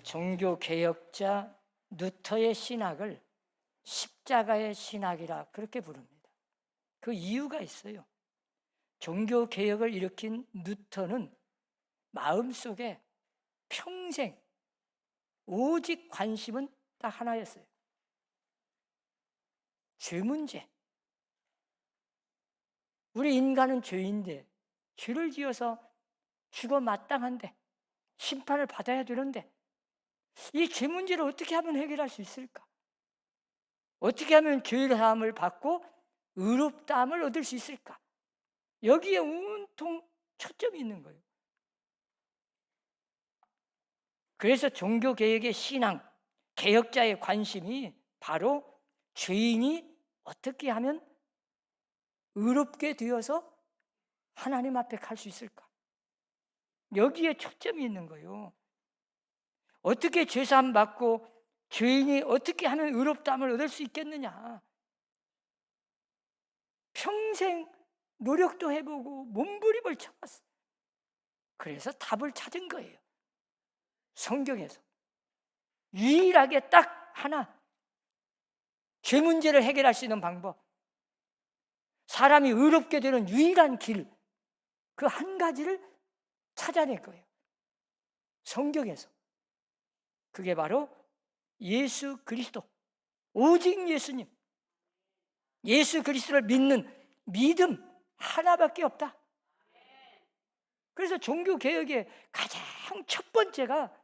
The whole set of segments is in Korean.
종교 개혁자 루터의 신학을 십자가의 신학이라 그렇게 부릅니다. 그 이유가 있어요. 종교 개혁을 일으킨 루터는 마음속에 평생 오직 관심은 딱 하나였어요. 죄 문제. 우리 인간은 죄인데 죄를 지어서 죽어 마땅한데 심판을 받아야 되는데 이 죄 문제를 어떻게 하면 해결할 수 있을까? 어떻게 하면 죄 사함을 받고 의롭다함을 얻을 수 있을까? 여기에 온통 초점이 있는 거예요. 그래서 종교개혁의 신앙, 개혁자의 관심이 바로 죄인이 어떻게 하면 의롭게 되어서 하나님 앞에 갈 수 있을까? 여기에 초점이 있는 거예요. 어떻게 죄사함 받고 죄인이 어떻게 하면 의롭다함을 얻을 수 있겠느냐? 평생 노력도 해보고 몸부림을 쳐봤어요. 그래서 답을 찾은 거예요. 성경에서 유일하게 딱 하나, 죄 문제를 해결할 수 있는 방법, 사람이 의롭게 되는 유일한 길, 그 한 가지를 찾아낼 거예요. 성경에서. 그게 바로 예수 그리스도, 오직 예수님, 예수 그리스도를 믿는 믿음 하나밖에 없다. 그래서 종교개혁의 가장 첫 번째가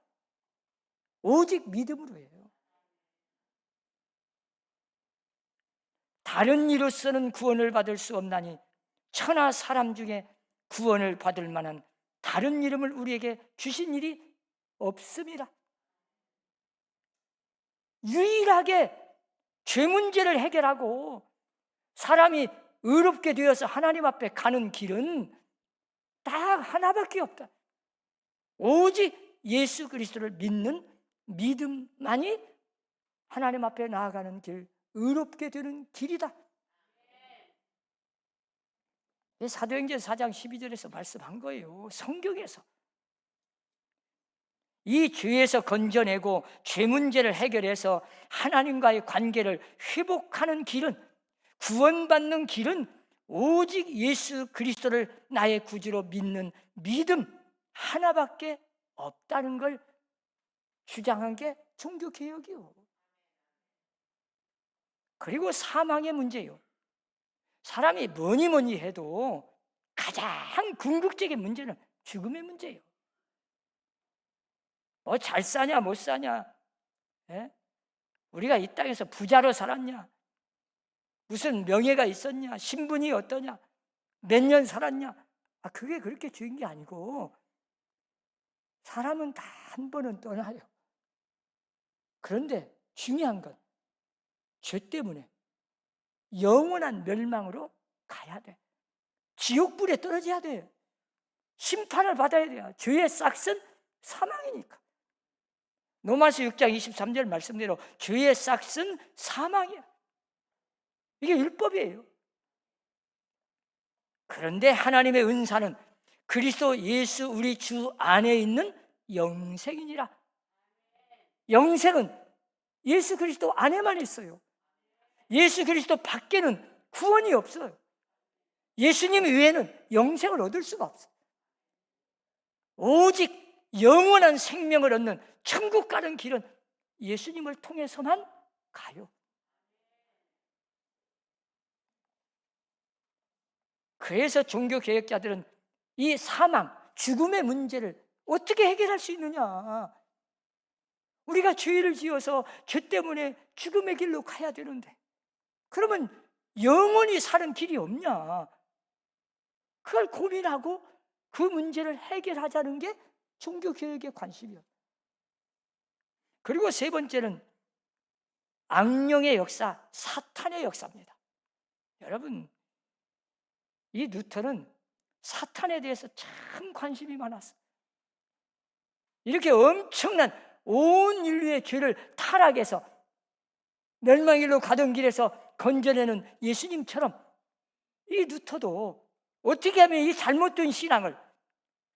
오직 믿음으로 해요. 다른 이로서는 구원을 받을 수 없나니 천하 사람 중에 구원을 받을 만한 다른 이름을 우리에게 주신 일이 없습니다. 유일하게 죄 문제를 해결하고 사람이 의롭게 되어서 하나님 앞에 가는 길은 딱 하나밖에 없다. 오직 예수 그리스도를 믿는 믿음만이 하나님 앞에 나아가는 길, 의롭게 되는 길이다. 사도행전 4장 12절에서 말씀한 거예요. 성경에서. 이 죄에서 건져내고 죄 문제를 해결해서 하나님과의 관계를 회복하는 길은, 구원받는 길은 오직 예수 그리스도를 나의 구주로 믿는 믿음 하나밖에 없다는 걸 주장한 게 종교개혁이요. 그리고 사망의 문제요. 사람이 뭐니 해도 가장 궁극적인 문제는 죽음의 문제예요. 뭐 잘 사냐 못 사냐, 우리가 이 땅에서 부자로 살았냐, 무슨 명예가 있었냐, 신분이 어떠냐, 몇 년 살았냐, 그게 그렇게 중요한 게 아니고 사람은 다 한 번은 떠나요. 그런데 중요한 건 죄 때문에 영원한 멸망으로 가야 돼. 지옥불에 떨어져야 돼. 심판을 받아야 돼요. 죄의 싹은 사망이니까. 로마서 6장 23절 말씀대로 죄의 싹은 사망이야. 이게 율법이에요. 그런데 하나님의 은사는 그리스도 예수 우리 주 안에 있는 영생이니라. 영생은 예수 그리스도 안에만 있어요. 예수 그리스도 밖에는 구원이 없어요. 예수님 외에는 영생을 얻을 수가 없어요. 오직 영원한 생명을 얻는 천국 가는 길은 예수님을 통해서만 가요. 그래서 종교개혁자들은 이 사망, 죽음의 문제를 어떻게 해결할 수 있느냐. 우리가 죄를 지어서 죄 때문에 죽음의 길로 가야 되는데 그러면 영원히 사는 길이 없냐. 그걸 고민하고 그 문제를 해결하자는 게 종교개혁의 관심이에요. 그리고 세 번째는 악령의 역사, 사탄의 역사입니다. 여러분, 이 루터는 사탄에 대해서 참 관심이 많았어요. 이렇게 엄청난 온 인류의 죄를 타락해서 멸망길로 가던 길에서 건져내는 예수님처럼 이 루터도 어떻게 하면 이 잘못된 신앙을,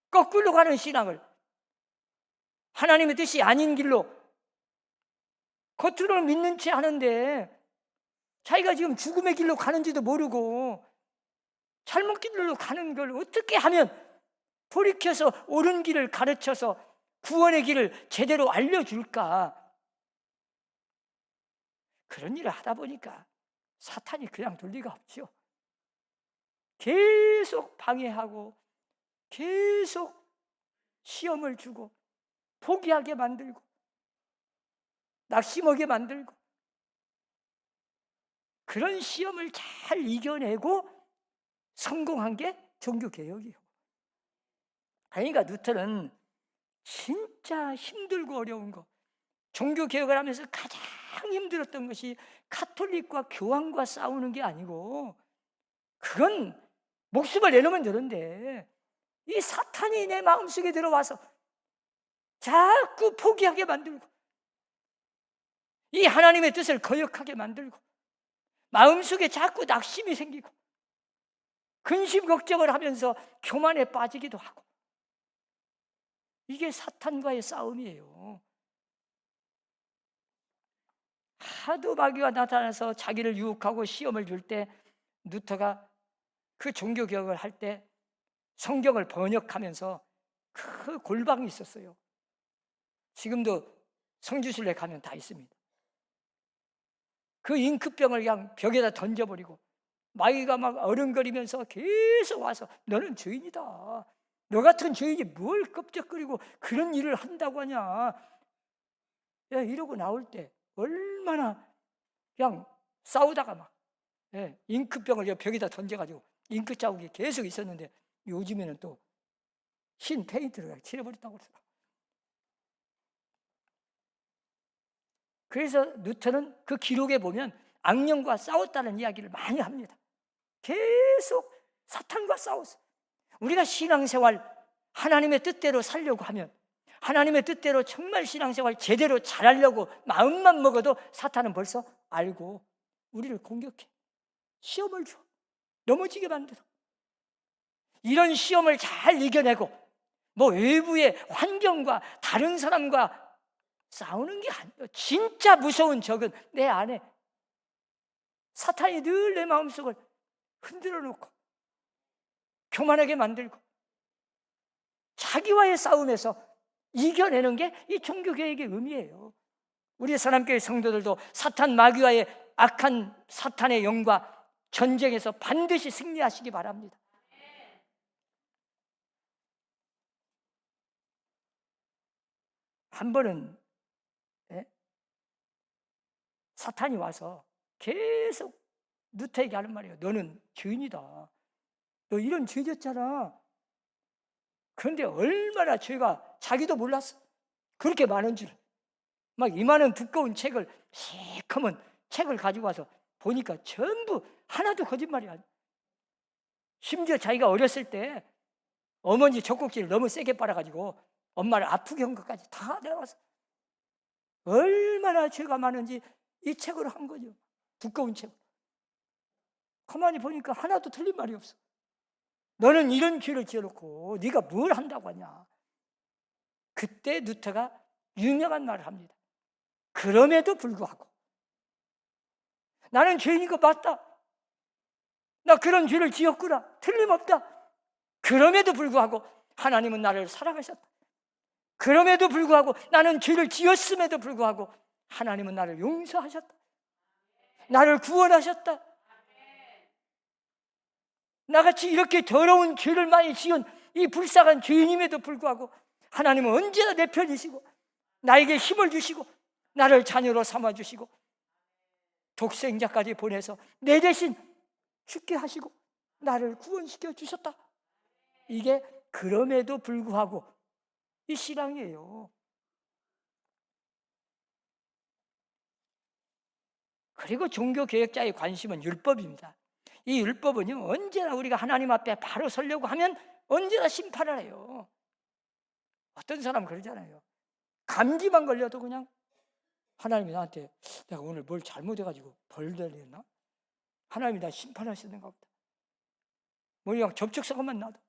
거꾸로 가는 신앙을 하나님의 뜻이 아닌 길로 겉으로는 믿는 채 하는데 자기가 지금 죽음의 길로 가는지도 모르고 잘못 길로 가는 걸 어떻게 하면 돌이켜서 옳은 길을 가르쳐서 구원의 길을 제대로 알려줄까? 그런 일을 하다 보니까 사탄이 그냥 둘 리가 없죠. 계속 방해하고 계속 시험을 주고 포기하게 만들고 낙심하게 만들고 그런 시험을 잘 이겨내고 성공한 게 종교개혁이에요. 그러니까 루터는 진짜 힘들고 어려운 거, 종교개혁을 하면서 가장 힘들었던 것이 카톨릭과 교황과 싸우는 게 아니고, 그건 목숨을 내놓으면 되는데 이 사탄이 내 마음속에 들어와서 자꾸 포기하게 만들고 이 하나님의 뜻을 거역하게 만들고 마음속에 자꾸 낙심이 생기고 근심 걱정을 하면서 교만에 빠지기도 하고, 이게 사탄과의 싸움이에요. 하도 마귀가 나타나서 자기를 유혹하고 시험을 줄 때 루터가 그 종교개혁을 할 때 성경을 번역하면서 그 골방이 있었어요. 지금도 성주순례 가면 다 있습니다. 그 잉크병을 그냥 벽에다 던져버리고 마귀가 막 어른거리면서 계속 와서 너는 죄인이다. 너 같은 죄인이 뭘 껍적거리고 그런 일을 한다고 하냐. 야, 이러고 나올 때 얼마나 그냥 싸우다가 막 잉크병을 벽에다 던져가지고 잉크 자국이 계속 있었는데 요즘에는 또 흰 페인트를 칠해버렸다고 그러더라고요. 그래서 루터는 그 기록에 보면 악령과 싸웠다는 이야기를 많이 합니다. 계속 사탄과 싸웠어. 우리가 신앙생활 하나님의 뜻대로 살려고 하면, 하나님의 뜻대로 정말 신앙생활 제대로 잘하려고 마음만 먹어도 사탄은 벌써 알고 우리를 공격해. 시험을 줘. 넘어지게 만들어. 이런 시험을 잘 이겨내고 뭐 외부의 환경과 다른 사람과 싸우는 게 아니에요. 진짜 무서운 적은 내 안에 사탄이 늘 내 마음속을 흔들어 놓고 교만하게 만들고 자기와의 싸움에서 이겨내는 게 이 종교개혁의 의미예요. 우리 사람교회 성도들도 사탄 마귀와의 악한 사탄의 영과 전쟁에서 반드시 승리하시기 바랍니다. 한 번은 사탄이 와서 계속 루터에게 하는 말이에요. 너는 죄인이다. 너 이런 죄 졌잖아. 그런데 얼마나 죄가 자기도 몰랐어. 그렇게 많은 줄. 막 이만한 두꺼운 책을, 새카만 책을 가지고 와서 보니까 전부 하나도 거짓말이야. 심지어 자기가 어렸을 때 어머니 젖꼭지를 너무 세게 빨아가지고 엄마를 아프게 한 것까지 다 내려와서 얼마나 죄가 많은지 이 책으로 한 거죠. 두꺼운 책. 가만히 보니까 하나도 틀린 말이 없어. 너는 이런 죄를 지어놓고 네가 뭘 한다고 하냐. 그때 루터가 유명한 말을 합니다. 그럼에도 불구하고 나는 죄인인 거 맞다. 나 그런 죄를 지었구나. 틀림없다. 그럼에도 불구하고 하나님은 나를 사랑하셨다. 그럼에도 불구하고 나는 죄를 지었음에도 불구하고 하나님은 나를 용서하셨다. 나를 구원하셨다. 나같이 이렇게 더러운 죄를 많이 지은 이 불쌍한 죄인임에도 불구하고 하나님은 언제나 내 편이시고 나에게 힘을 주시고 나를 자녀로 삼아주시고 독생자까지 보내서 내 대신 죽게 하시고 나를 구원시켜 주셨다. 이게 그럼에도 불구하고 이 신앙이에요. 그리고 종교개혁자의 관심은 율법입니다. 이 율법은요, 언제나 우리가 하나님 앞에 바로 서려고 하면 언제나 심판을 해요. 어떤 사람은 그러잖아요. 감기만 걸려도 그냥 하나님이 나한테 내가 오늘 뭘 잘못해가지고 벌 내렸나? 하나님이 나 심판하시는가 보다. 뭐 그냥 접촉사고만 나도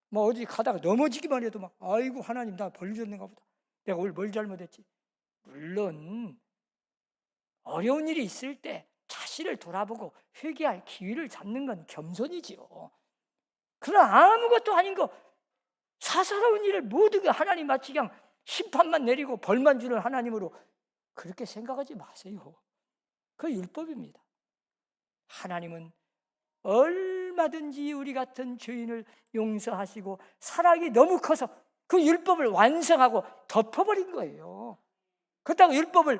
뭐 어디 가다가 넘어지기만 해도 막 아이고 하나님 나 벌 줬는가 보다. 내가 오늘 뭘 잘못했지? 물론 어려운 일이 있을 때 자신을 돌아보고 회개할 기회를 잡는 건 겸손이지요. 그러나 아무것도 아닌 거, 사사로운 일을 모두 하나님 마치 그냥 심판만 내리고 벌만 주는 하나님으로 그렇게 생각하지 마세요. 그 율법입니다. 하나님은 얼마든지 우리 같은 죄인을 용서하시고 사랑이 너무 커서 그 율법을 완성하고 덮어버린 거예요. 그렇다고 율법을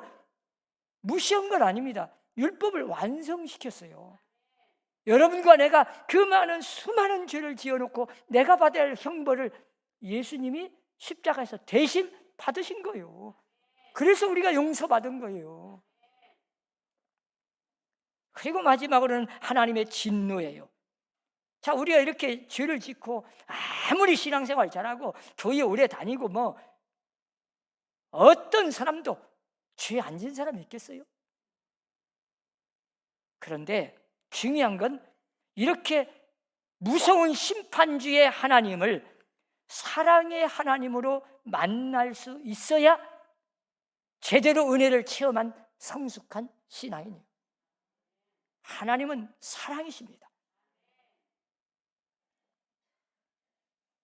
무시한 건 아닙니다. 율법을 완성시켰어요. 여러분과 내가 그 많은 수많은 죄를 지어놓고 내가 받아야 할 형벌을 예수님이 십자가에서 대신 받으신 거예요. 그래서 우리가 용서받은 거예요. 그리고 마지막으로는 하나님의 진노예요. 자, 우리가 이렇게 죄를 짓고 아무리 신앙생활 잘하고 교회 오래 다니고 뭐 어떤 사람도 죄 안 지은 사람이 있겠어요? 그런데 중요한 건 이렇게 무서운 심판주의 하나님을 사랑의 하나님으로 만날 수 있어야 제대로 은혜를 체험한 성숙한 신앙이에요. 하나님은 사랑이십니다.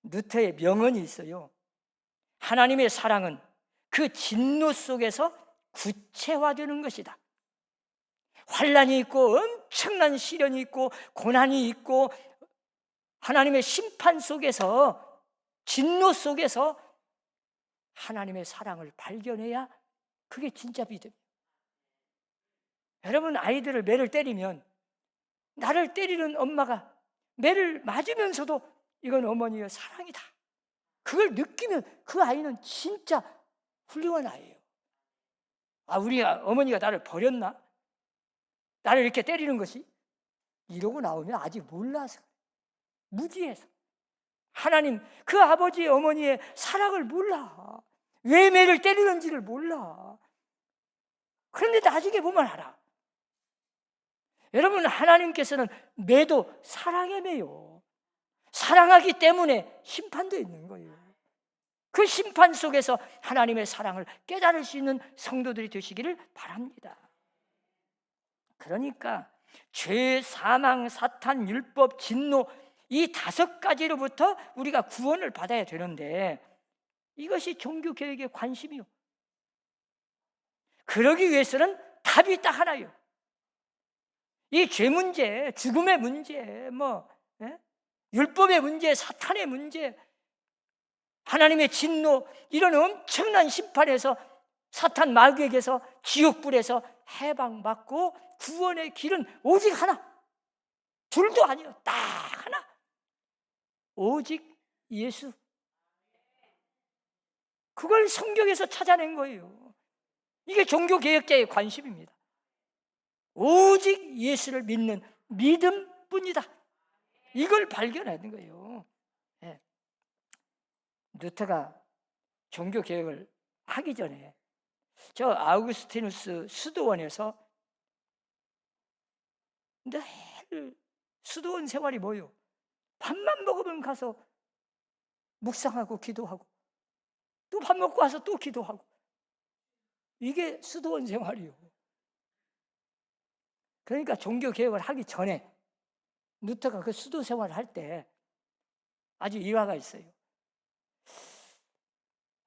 루터의 명언이 있어요. 하나님의 사랑은 그 진노 속에서 구체화되는 것이다. 환난이 있고 엄청난 시련이 있고 고난이 있고 하나님의 심판 속에서, 진노 속에서 하나님의 사랑을 발견해야 그게 진짜 믿음이에요. 여러분, 아이들을 매를 때리면 나를 때리는 엄마가 매를 맞으면서도 이건 어머니의 사랑이다, 그걸 느끼면 그 아이는 진짜 훌륭한 아이예요. 우리 어머니가 나를 버렸나? 나를 이렇게 때리는 것이? 이러고 나오면 아직 몰라서, 무지해서. 하나님, 그 아버지 어머니의 사랑을 몰라. 왜 매를 때리는지를 몰라. 그런데 나중에 보면 알아. 여러분, 하나님께서는 매도 사랑에 매요. 사랑하기 때문에 심판도 있는 거예요. 그 심판 속에서 하나님의 사랑을 깨달을 수 있는 성도들이 되시기를 바랍니다. 그러니까 죄, 사망, 사탄, 율법, 진노, 이 5가지로부터 우리가 구원을 받아야 되는데 이것이 종교개혁의 관심이요. 그러기 위해서는 답이 딱 하나요. 이 죄 문제, 죽음의 문제, 율법의 문제, 사탄의 문제, 하나님의 진노, 이런 엄청난 심판에서, 사탄 마귀에게서, 지옥불에서 해방받고 구원의 길은 오직 하나, 둘도 아니에요. 딱 하나, 오직 예수. 그걸 성경에서 찾아낸 거예요. 이게 종교개혁자의 관심입니다. 오직 예수를 믿는 믿음뿐이다, 이걸 발견하는 거예요. 네. 루터가 종교개혁을 하기 전에 저 아우구스티누스 수도원에서 늘 수도원 생활이 뭐예요? 밥만 먹으면 가서 묵상하고 기도하고 또 밥 먹고 와서 또 기도하고, 이게 수도원 생활이요. 그러니까 종교개혁을 하기 전에 루터가 그 수도 생활을 할 때 아주 일화가 있어요.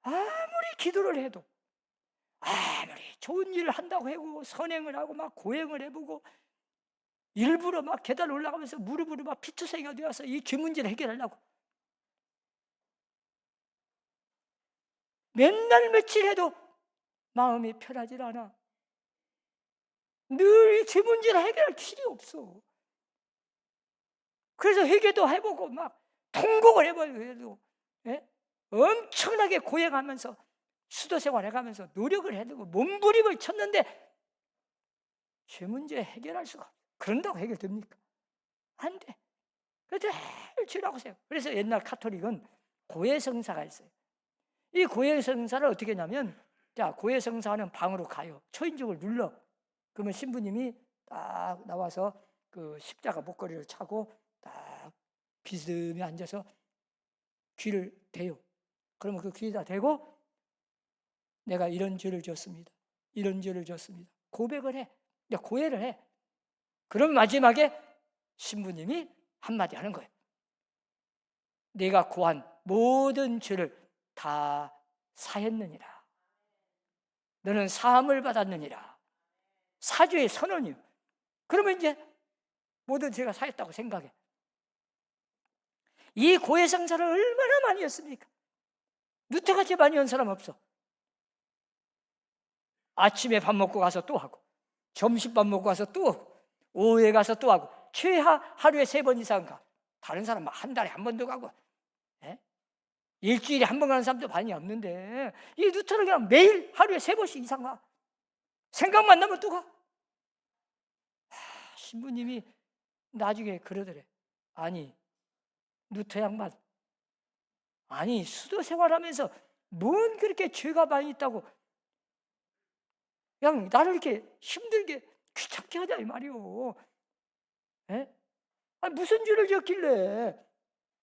아무리 기도를 해도, 아무리 좋은 일을 한다고 하고 선행을 하고 막 고행을 해보고 일부러 막 계단 올라가면서 무릎으로 막 피투성이가 되어서 이 죄 문제를 해결하려고 맨날 며칠 해도 마음이 편하질 않아. 늘 이 죄 문제를 해결할 길이 없어. 그래서 회개도 해보고 막 통곡을 해봐요. 예? 엄청나게 고행하면서 수도 생활해가면서 노력을 해두고 몸부림을 쳤는데 죄 문제 해결할 수가 없어. 그런다고 해결됩니까? 안 돼. 그래도 늘 죄라고 해요. 그래서 옛날 카톨릭은 고해성사가 있어요. 이 고해성사를 어떻게 했냐면, 자, 고해성사하는 방으로 가요. 초인종을 눌러. 그러면 신부님이 딱 나와서 그 십자가 목걸이를 차고 딱 비스듬히 앉아서 귀를 대요. 그러면 그 귀에다 대고 내가 이런 죄를 지었습니다. 이런 죄를 지었습니다. 고백을 해. 고해를 해. 그럼 마지막에 신부님이 한마디 하는 거예요. 네가 고한 모든 죄를 다 사했느니라. 너는 사함을 받았느니라. 사죄의 선언이요. 그러면 이제 모든 죄가 사했다고 생각해. 이 고해성사를 얼마나 많이 했습니까? 누태같이 많이 한 사람 없어. 아침에 밥 먹고 가서 또 하고, 점심밥 먹고 가서 또 하고, 오후에 가서 또 하고, 최하 하루에 3번 이상 가. 다른 사람은 한 달에 한 번도 가고, 일주일에 한 번 가는 사람도 많이 없는데, 이 누태는 그냥 매일 하루에 3번씩 이상 가. 생각만 나면 또 가. 신부님이 나중에 그러더래. 아니, 누태 양반, 아니 수도 생활하면서 뭔 그렇게 죄가 많이 있다고 그냥 나를 이렇게 힘들게 귀찮게 하자 이 말이오. 아니, 무슨 죄를 지었길래?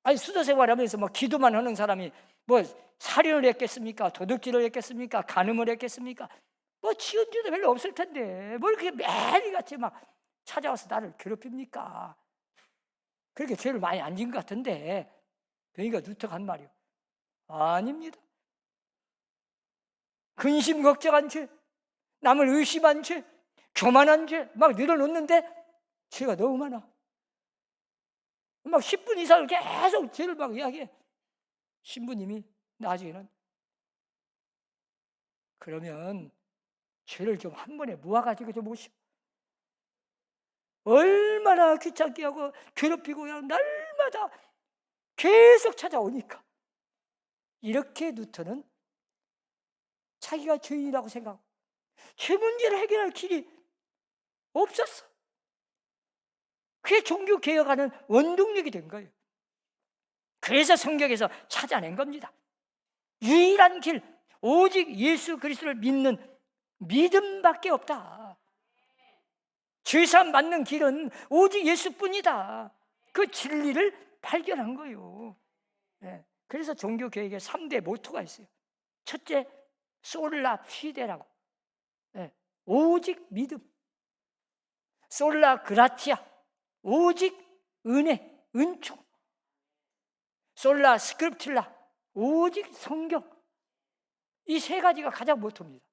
아니, 수도 생활하면서 뭐 기도만 하는 사람이 뭐 살인을 했겠습니까? 도둑질을 했겠습니까? 간음을 했겠습니까? 뭐 지은 죄도 별로 없을 텐데 뭘 그렇게 매일같이 막 찾아와서 나를 괴롭힙니까? 그렇게 죄를 많이 안 지은 것 같은데. 그러니까 누특한 말이요. 아닙니다. 근심 걱정한 죄, 남을 의심한 죄, 교만한 죄 막 늘어놓는데 죄가 너무 많아. 막 10분 이상을 계속 죄를 막 이야기해. 신부님이 나중에는 그러면 죄를 좀 한 번에 모아가지고 좀 오시오. 얼마나 귀찮게 하고 괴롭히고 그냥 날마다 계속 찾아오니까 이렇게 누터는 자기가 죄인이라고 생각하고 죄 문제를 해결할 길이 없었어. 그게 종교개혁하는 원동력이 된 거예요. 그래서 성경에서 찾아낸 겁니다. 유일한 길, 오직 예수 그리스도를 믿는 믿음밖에 없다. 죄사함 받는 길은 오직 예수뿐이다. 그 진리를 발견한 거예요. 그래서 종교개혁에 3대 모토가 있어요. 첫째, 솔라 피데라고, 오직 믿음. 솔라 그라티아, 오직 은혜, 은총. 솔라 스크립툴라, 오직 성경. 이 3가지가 가장 모토입니다.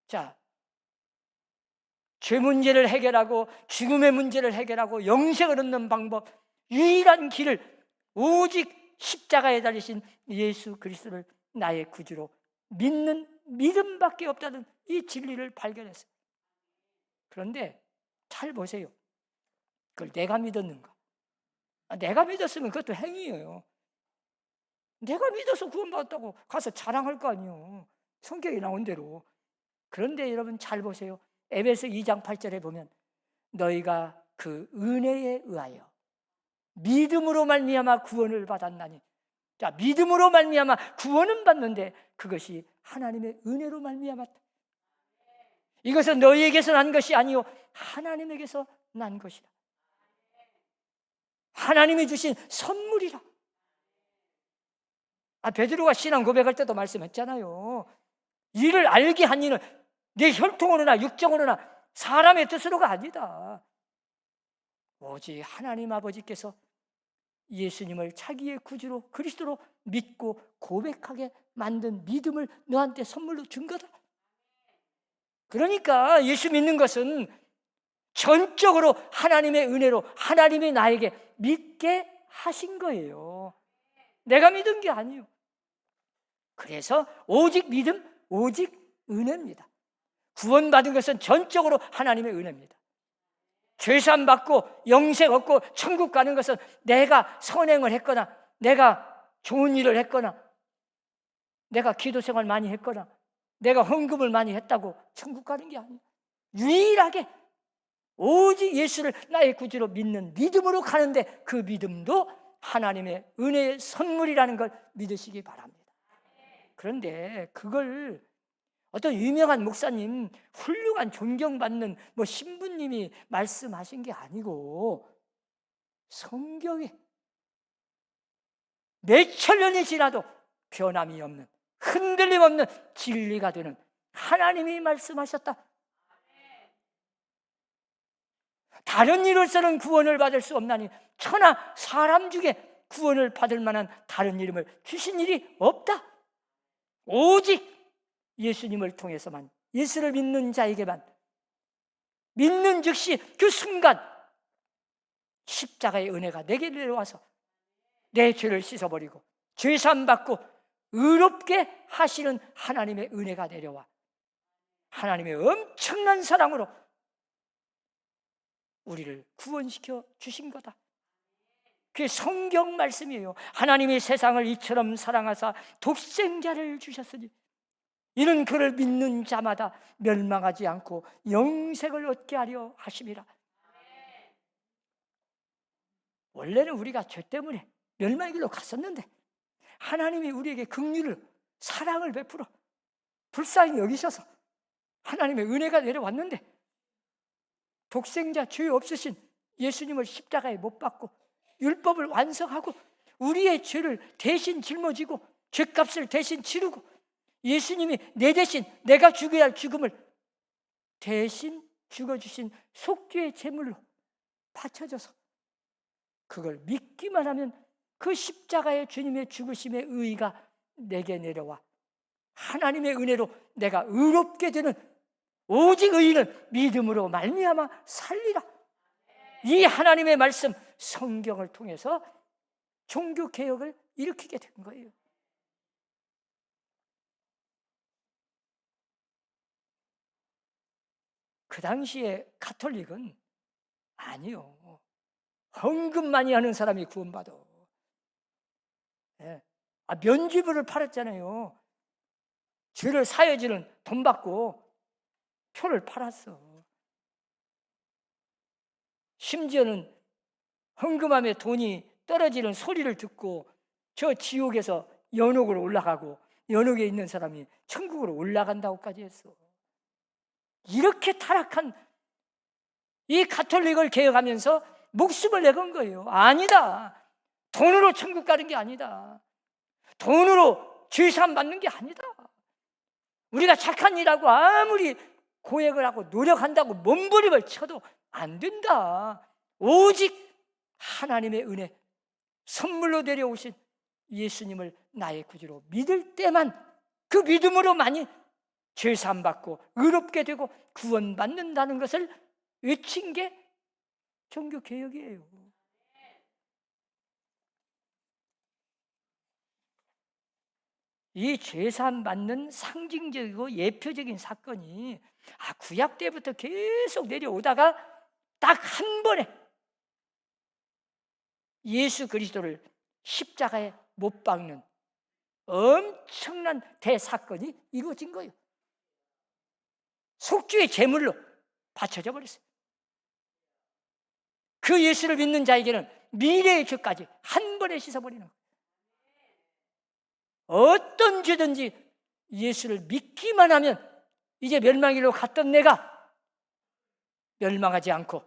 자, 죄 문제를 해결하고 죽음의 문제를 해결하고 영생을 얻는 방법, 유일한 길을 오직 십자가에 달리신 예수 그리스도를 나의 구주로 믿는 믿음밖에 없다는 이 진리를 발견했어요. 그런데 잘 보세요. 그걸 내가 믿었는가? 내가 믿었으면 그것도 행위예요. 내가 믿어서 구원받았다고 가서 자랑할 거 아니에요. 성경에 나온 대로. 그런데 여러분 잘 보세요. 에베소 2장 8절에 보면 너희가 그 은혜에 의하여 믿음으로 말미암아 구원을 받았나니. 자, 믿음으로 말미암아 구원은 받는데 그것이 하나님의 은혜로 말미암았다. 이것은 너희에게서 난 것이 아니요 하나님에게서 난 것이다. 하나님이 주신 선물이라. 베드로가 신앙 고백할 때도 말씀했잖아요. 이를 알게 한 이는 내 혈통으로나 육정으로나 사람의 뜻으로가 아니다. 오직 하나님 아버지께서 예수님을 자기의 구주로 그리스도로 믿고 고백하게 만든 믿음을 너한테 선물로 준 거다. 그러니까 예수 믿는 것은 전적으로 하나님의 은혜로 하나님이 나에게 믿게 하신 거예요. 내가 믿은 게 아니에요. 그래서 오직 믿음, 오직 은혜입니다. 구원받은 것은 전적으로 하나님의 은혜입니다. 죄사함 받고 영생 얻고 천국 가는 것은 내가 선행을 했거나 내가 좋은 일을 했거나 내가 기도 생활 많이 했거나 내가 헌금을 많이 했다고 천국 가는 게 아니에요. 유일하게 오직 예수를 나의 구주로 믿는 믿음으로 가는데 그 믿음도 하나님의 은혜의 선물이라는 걸 믿으시기 바랍니다. 그런데 그걸 어떤 유명한 목사님, 훌륭한 존경받는 신부님이 말씀하신 게 아니고 성경에 몇천 년이 지나도 변함이 없는 흔들림 없는 진리가 되는 하나님이 말씀하셨다. 다른 이로서는 구원을 받을 수 없나니 천하 사람 중에 구원을 받을 만한 다른 이름을 주신 일이 없다. 오직 예수님을 통해서만, 예수를 믿는 자에게만, 믿는 즉시 그 순간 십자가의 은혜가 내게 내려와서 내 죄를 씻어버리고 죄사함 받고 의롭게 하시는 하나님의 은혜가 내려와 하나님의 엄청난 사랑으로 우리를 구원시켜 주신 거다. 그게 성경 말씀이에요. 하나님이 세상을 이처럼 사랑하사 독생자를 주셨으니 이는 그를 믿는 자마다 멸망하지 않고 영생을 얻게 하려 하심이라. 원래는 우리가 죄 때문에 멸망의 길로 갔었는데 하나님이 우리에게 긍휼을, 사랑을 베풀어 불쌍히 여기셔서 하나님의 은혜가 내려왔는데 독생자 죄 없으신 예수님을 십자가에 못 박고 율법을 완성하고 우리의 죄를 대신 짊어지고 죄값을 대신 치르고 예수님이 내 대신 내가 죽어야 할 죽음을 대신 죽어주신 속죄의 제물로 바쳐져서 그걸 믿기만 하면 그 십자가의 주님의 죽으심의 의의가 내게 내려와 하나님의 은혜로 내가 의롭게 되는 오직 의인은 믿음으로 말미암아 살리라. 이 하나님의 말씀 성경을 통해서 종교개혁을 일으키게 된 거예요. 그 당시에 가톨릭은 아니요, 헌금 많이 하는 사람이 구원받아. 면죄부를 팔았잖아요. 죄를 사여지는 돈 받고 표를 팔았어. 심지어는 헌금함에 돈이 떨어지는 소리를 듣고 저 지옥에서 연옥으로 올라가고 연옥에 있는 사람이 천국으로 올라간다고까지 했어. 이렇게 타락한 이 가톨릭을 개혁하면서 목숨을 내건 거예요. 아니다. 돈으로 천국 가는 게 아니다. 돈으로 죄사함 받는 게 아니다. 우리가 착한 일하고 아무리 고액을 하고 노력한다고 몸부림을 쳐도 안 된다. 오직 하나님의 은혜, 선물로 내려오신 예수님을 나의 구주로 믿을 때만, 그 믿음으로만이 죄사함 받고 의롭게 되고 구원받는다는 것을 외친 게 종교개혁이에요. 이 죄사함 받는 상징적이고 예표적인 사건이 구약 때부터 계속 내려오다가 딱 한 번에 예수 그리스도를 십자가에 못 박는 엄청난 대사건이 이루어진 거예요. 속죄의 제물로 바쳐져 버렸어요. 그 예수를 믿는 자에게는 미래의 죄까지 한 번에 씻어버리는 거예요. 어떤 죄든지 예수를 믿기만 하면 이제 멸망의 길로 갔던 내가 멸망하지 않고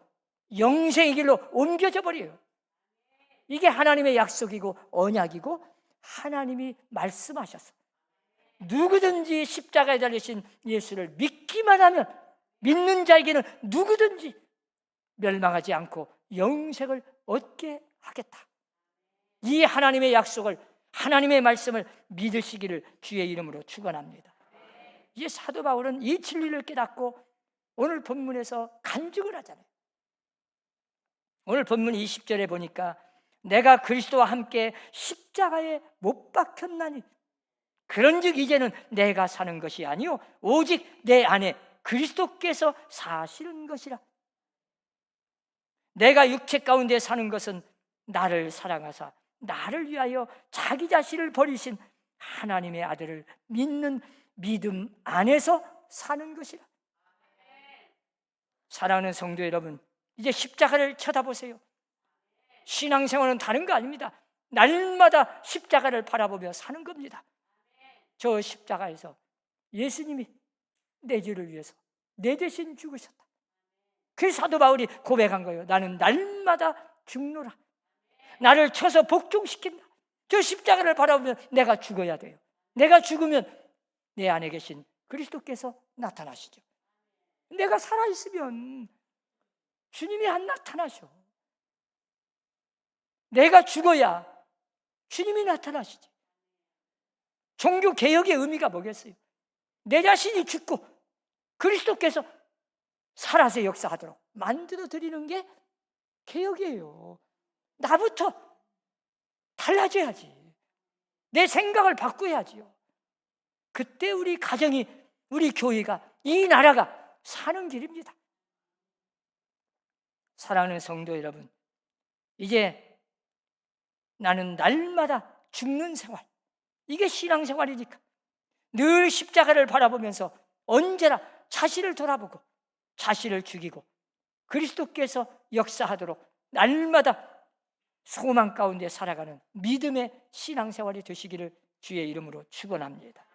영생의 길로 옮겨져 버려요. 이게 하나님의 약속이고 언약이고 하나님이 말씀하셨어. 누구든지 십자가에 달리신 예수를 믿기만 하면 믿는 자에게는 누구든지 멸망하지 않고 영생을 얻게 하겠다. 이 하나님의 약속을, 하나님의 말씀을 믿으시기를 주의 이름으로 축원합니다. 이제 사도 바울은 이 진리를 깨닫고 오늘 본문에서 간증을 하잖아요. 오늘 본문 20절에 보니까 내가 그리스도와 함께 십자가에 못 박혔나니 그런즉 이제는 내가 사는 것이 아니요 오직 내 안에 그리스도께서 사시는 것이라. 내가 육체 가운데 사는 것은 나를 사랑하사 나를 위하여 자기 자신을 버리신 하나님의 아들을 믿는 믿음 안에서 사는 것이라. 사랑하는 성도 여러분, 이제 십자가를 쳐다보세요. 신앙생활은 다른 거 아닙니다. 날마다 십자가를 바라보며 사는 겁니다. 저 십자가에서 예수님이 내 죄를 위해서 내 대신 죽으셨다. 그 사도 바울이 고백한 거예요. 나는 날마다 죽노라. 나를 쳐서 복종시킨다. 저 십자가를 바라보면 내가 죽어야 돼요. 내가 죽으면 내 안에 계신 그리스도께서 나타나시죠. 내가 살아있으면 주님이 안 나타나셔. 내가 죽어야 주님이 나타나시지. 종교개혁의 의미가 뭐겠어요? 내 자신이 죽고 그리스도께서 살아서 역사하도록 만들어 드리는 게 개혁이에요. 나부터 달라져야지. 내 생각을 바꿔야지요. 그때 우리 가정이, 우리 교회가, 이 나라가 사는 길입니다. 사랑하는 성도 여러분, 이제 나는 날마다 죽는 생활, 이게 신앙생활이니까 늘 십자가를 바라보면서 언제나 자신을 돌아보고 자신을 죽이고 그리스도께서 역사하도록 날마다 소망 가운데 살아가는 믿음의 신앙생활이 되시기를 주의 이름으로 축원합니다.